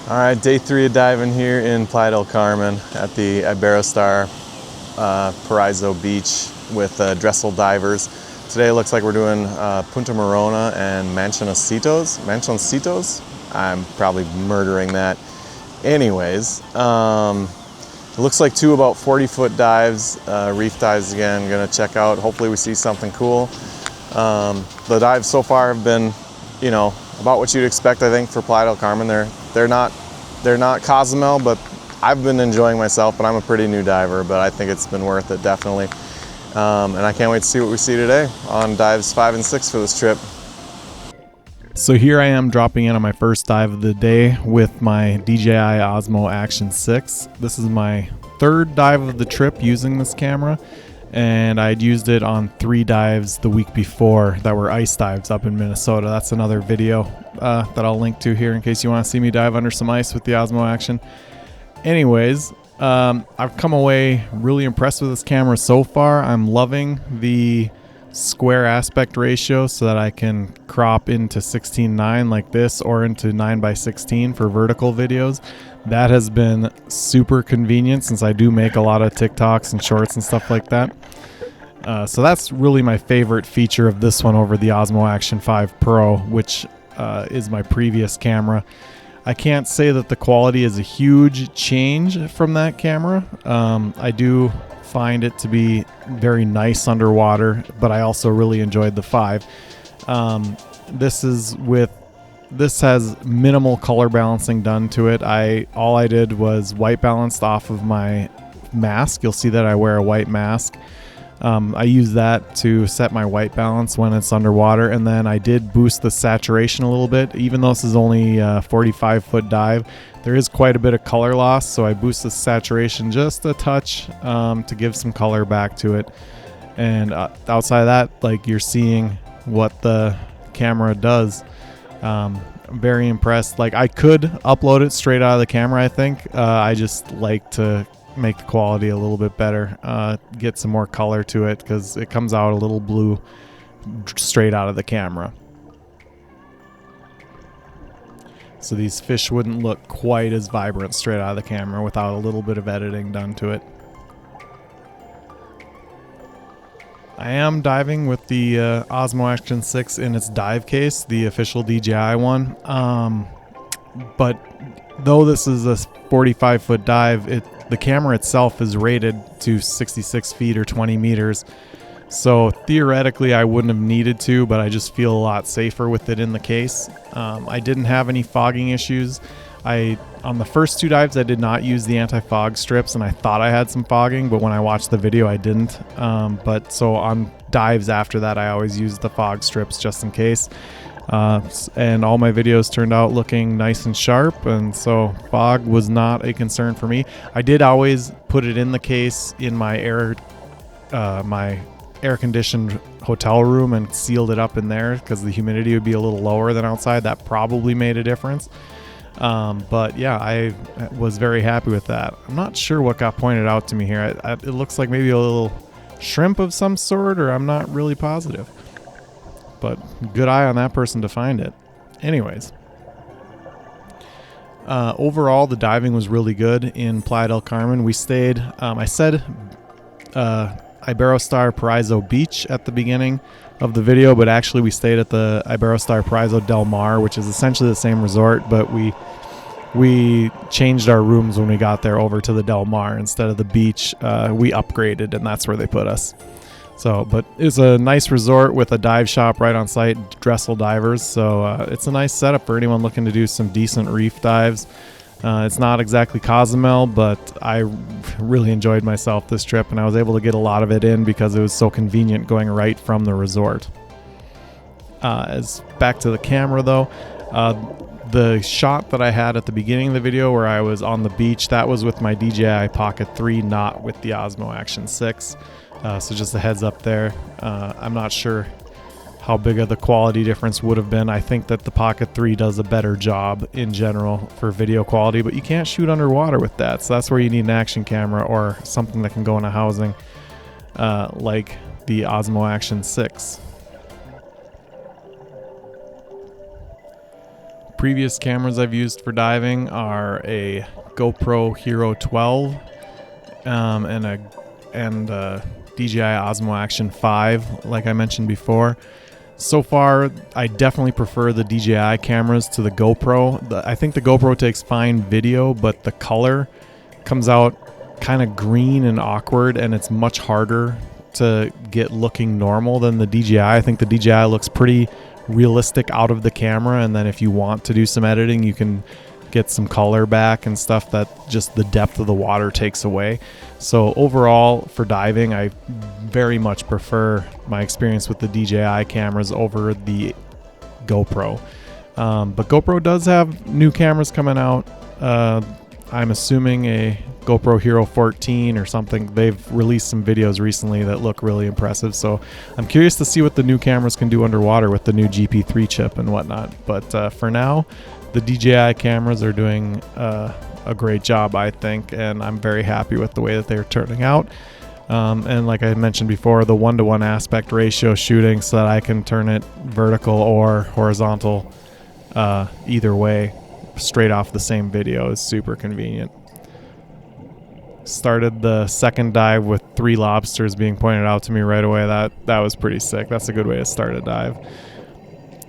All right, day 3 of diving here in Playa del Carmen at the Iberostar Paraiso Beach with Dressel Divers. Today it looks like we're doing Punta Maroma and Manchoncitos. I'm probably murdering that. Anyways, it looks like 2 about 40-foot dives, reef dives again. Gonna check out. Hopefully we see something cool. The dives so far have been, you know, about what you'd expect, I think, for Playa del Carmen. They're not Cozumel, but I've been enjoying myself. But I'm a pretty new diver, but I think it's been worth it, definitely. And I can't wait to see what we see today on dives 5 and 6 for this trip. So here I am dropping in on my first dive of the day with my DJI Osmo Action 6. This is my 3rd dive of the trip using this camera, and I'd used it on 3 dives the week before that were ice dives up in Minnesota. That's another video that I'll link to here in case you want to see me dive under some ice with the Osmo Action. Anyways, I've come away really impressed with this camera so far. I'm loving the square aspect ratio so that I can crop into 16:9 like this or into 9:16 for vertical videos. That has been super convenient since I do make a lot of TikToks and shorts and stuff like that. So that's really my favorite feature of this one over the Osmo Action 5 Pro, which is my previous camera. I can't say that the quality is a huge change from that camera. I do find it to be very nice underwater, but I also really enjoyed the 5. This has minimal color balancing done to it. All I did was white balanced off of my mask. You'll see that I wear a white mask. I use that to set my white balance when it's underwater, and then I did boost the saturation a little bit. Even though this is only a 45-foot dive, there is quite a bit of color loss, so I boost the saturation just a touch to give some color back to it. And outside of that, like, you're seeing what the camera does. I'm very impressed. Like, I could upload it straight out of the camera, I think. I just like to make the quality a little bit better, get some more color to it because it comes out a little blue straight out of the camera. So these fish wouldn't look quite as vibrant straight out of the camera without a little bit of editing done to it. I am diving with the Osmo Action 6 in its dive case, the official DJI one. But though this is a 45-foot dive, the camera itself is rated to 66 feet or 20 meters. So theoretically, I wouldn't have needed to, but I just feel a lot safer with it in the case. I didn't have any fogging issues. On the first 2 dives, I did not use the anti-fog strips, and I thought I had some fogging, but when I watched the video, I didn't. But so on dives after that, I always use the fog strips just in case. And all my videos turned out looking nice and sharp, and so fog was not a concern for me. I did always put it in the case in my air-conditioned hotel room and sealed it up in there because the humidity would be a little lower than outside. That probably made a difference. But yeah, I was very happy with that. I'm not sure what got pointed out to me here. It looks like maybe a little shrimp of some sort, or I'm not really positive. But good eye on that person to find it. Anyways, overall, the diving was really good in Playa del Carmen. We stayed, I said Iberostar Paraiso Beach at the beginning of the video, but actually we stayed at the Iberostar Paraiso Del Mar, which is essentially the same resort, but we changed our rooms when we got there over to the Del Mar instead of the beach. We upgraded, and that's where they put us. So, but it's a nice resort with a dive shop right on site, Dressel Divers. So it's a nice setup for anyone looking to do some decent reef dives. It's not exactly Cozumel, but I really enjoyed myself this trip, and I was able to get a lot of it in because it was so convenient going right from the resort. As back to the camera though, the shot that I had at the beginning of the video where I was on the beach, that was with my DJI Pocket 3, not with the Osmo Action 6. So just a heads up there. I'm not sure how big of the quality difference would have been. I think that the Pocket 3 does a better job in general for video quality, but you can't shoot underwater with that. So that's where you need an action camera or something that can go in a housing like the Osmo Action 6. previous cameras I've used for diving are a GoPro Hero 12 and a DJI Osmo Action 5, like I mentioned before. So far, I definitely prefer the DJI cameras to the GoPro. I think the GoPro takes fine video, but the color comes out kind of green and awkward, and it's much harder to get looking normal than the DJI. I think the DJI looks pretty realistic out of the camera, and then if you want to do some editing, you can get some color back and stuff that just the depth of the water takes away. So overall, for diving, I very much prefer my experience with the DJI cameras over the GoPro. But GoPro does have new cameras coming out. I'm assuming a GoPro Hero 14 or something. They've released some videos recently that look really impressive. So I'm curious to see what the new cameras can do underwater with the new GP3 chip and whatnot. But for now, the DJI cameras are doing a great job, I think, and I'm very happy with the way that they're turning out. And like I mentioned before, the 1:1 aspect ratio shooting so that I can turn it vertical or horizontal either way straight off the same video is super convenient. Started the second dive with 3 lobsters being pointed out to me right away. That was pretty sick. That's a good way to start a dive.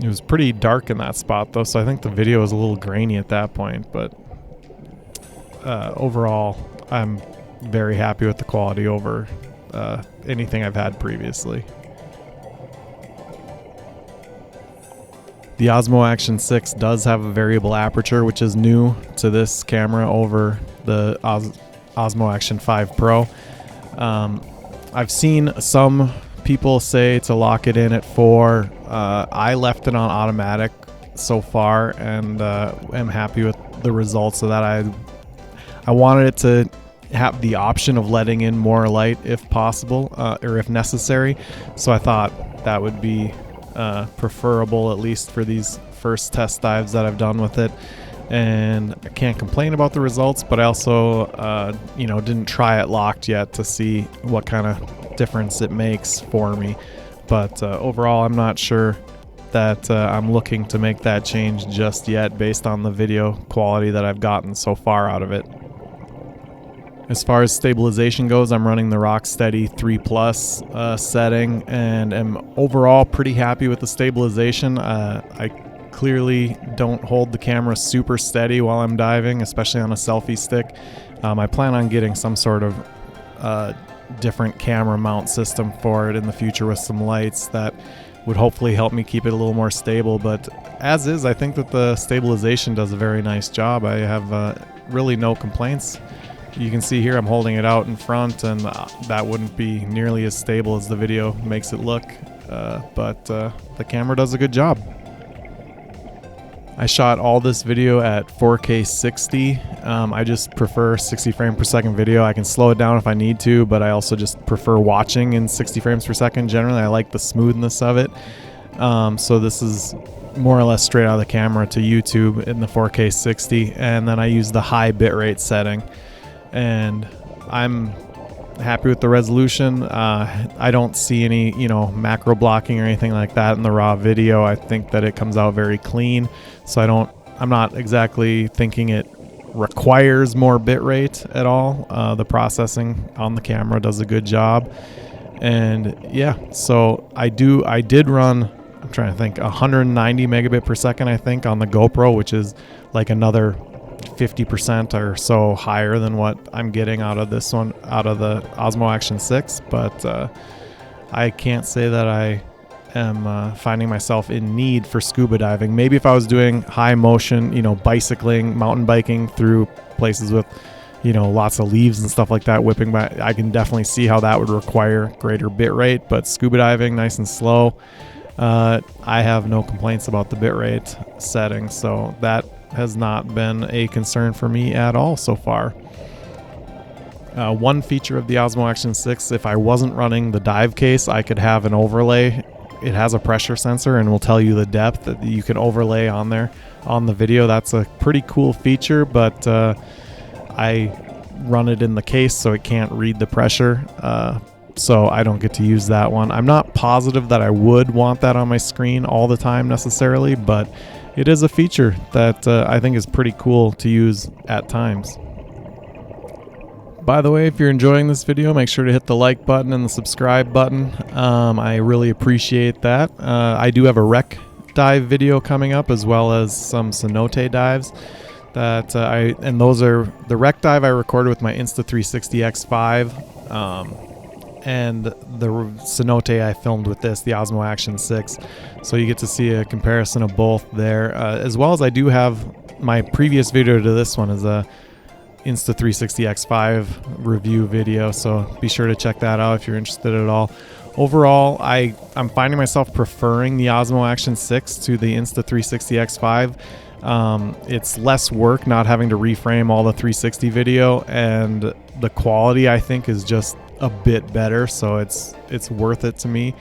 It was pretty dark in that spot though, so I think the video was a little grainy at that point, but overall I'm very happy with the quality over anything I've had previously. The Osmo Action 6 does have a variable aperture, which is new to this camera over the Osmo Action 5 Pro. I've seen some people say to lock it in at 4. I left it on automatic so far and am happy with the results of that. I wanted it to have the option of letting in more light if possible or if necessary, so I thought that would be preferable, at least for these first test dives that I've done with it. And I can't complain about the results, but I also didn't try it locked yet to see what kind of difference it makes for me. But overall, I'm not sure that I'm looking to make that change just yet based on the video quality that I've gotten so far out of it. As far as stabilization goes, I'm running the Rocksteady 3+ setting and am overall pretty happy with the stabilization. I clearly don't hold the camera super steady while I'm diving, especially on a selfie stick. I plan on getting some sort of different camera mount system for it in the future with some lights that would hopefully help me keep it a little more stable. But as is, I think that the stabilization does a very nice job. I have really no complaints. You can see here I'm holding it out in front, and that wouldn't be nearly as stable as the video makes it look, but the camera does a good job. I shot all this video at 4K 60. I just prefer 60 frames per second video. I can slow it down if I need to, but I also just prefer watching in 60 frames per second. Generally, I like the smoothness of it. So this is more or less straight out of the camera to YouTube in the 4K 60, and then I use the high bitrate setting. And I'm happy with the resolution. I don't see any, macro blocking or anything like that in the raw video. I think that it comes out very clean. So I'm not exactly thinking it requires more bitrate at all. The processing on the camera does a good job. And yeah, so I did run, I'm trying to think, 190 megabit per second, I think, on the GoPro, which is like another 50% or so higher than what I'm getting out of this one, out of the Osmo Action 6. But I can't say that I am finding myself in need for scuba diving. Maybe if I was doing high motion, bicycling, mountain biking through places with, lots of leaves and stuff like that whipping by, I can definitely see how that would require greater bit rate. But scuba diving, nice and slow, I have no complaints about the bitrate setting, so that has not been a concern for me at all so far. One feature of the Osmo Action 6, if I wasn't running the dive case, I could have an overlay. It has a pressure sensor and will tell you the depth that you can overlay on there on the video. That's a pretty cool feature, but I run it in the case, so it can't read the pressure. So I don't get to use that one. I'm not positive that I would want that on my screen all the time necessarily, but it is a feature that I think is pretty cool to use at times. By the way, if you're enjoying this video, make sure to hit the like button and the subscribe button. I really appreciate that. I do have a wreck dive video coming up, as well as some cenote dives. And those are the wreck dive I recorded with my Insta360 X5, and the cenote I filmed with the Osmo Action 6. So you get to see a comparison of both there, as well as I do have my previous video to this one is a Insta360 X5 review video, so be sure to check that out if you're interested at all. Overall, I'm finding myself preferring the Osmo Action 6 to the Insta360 X5. It's less work not having to reframe all the 360 video, and the quality I think is just a bit better, so it's worth it to me.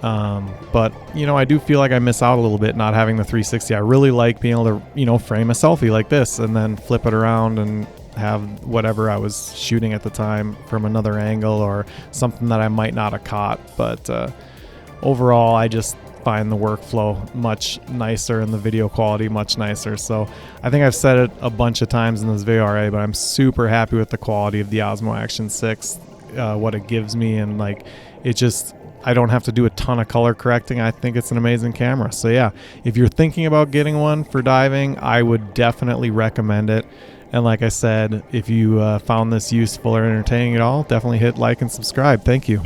But you know, I do feel like I miss out a little bit not having the 360. I really like being able to, you know, frame a selfie like this and then flip it around and have whatever I was shooting at the time from another angle or something that I might not have caught. But overall, I just find the workflow much nicer and the video quality much nicer. So I think I've said it a bunch of times in this video already, but I'm super happy with the quality of the Osmo Action 6, what it gives me, and like it just, I don't have to do a ton of color correcting. I think it's an amazing camera. So yeah, if you're thinking about getting one for diving, I would definitely recommend it. And like I said, if you found this useful or entertaining at all, definitely hit like and subscribe. Thank you.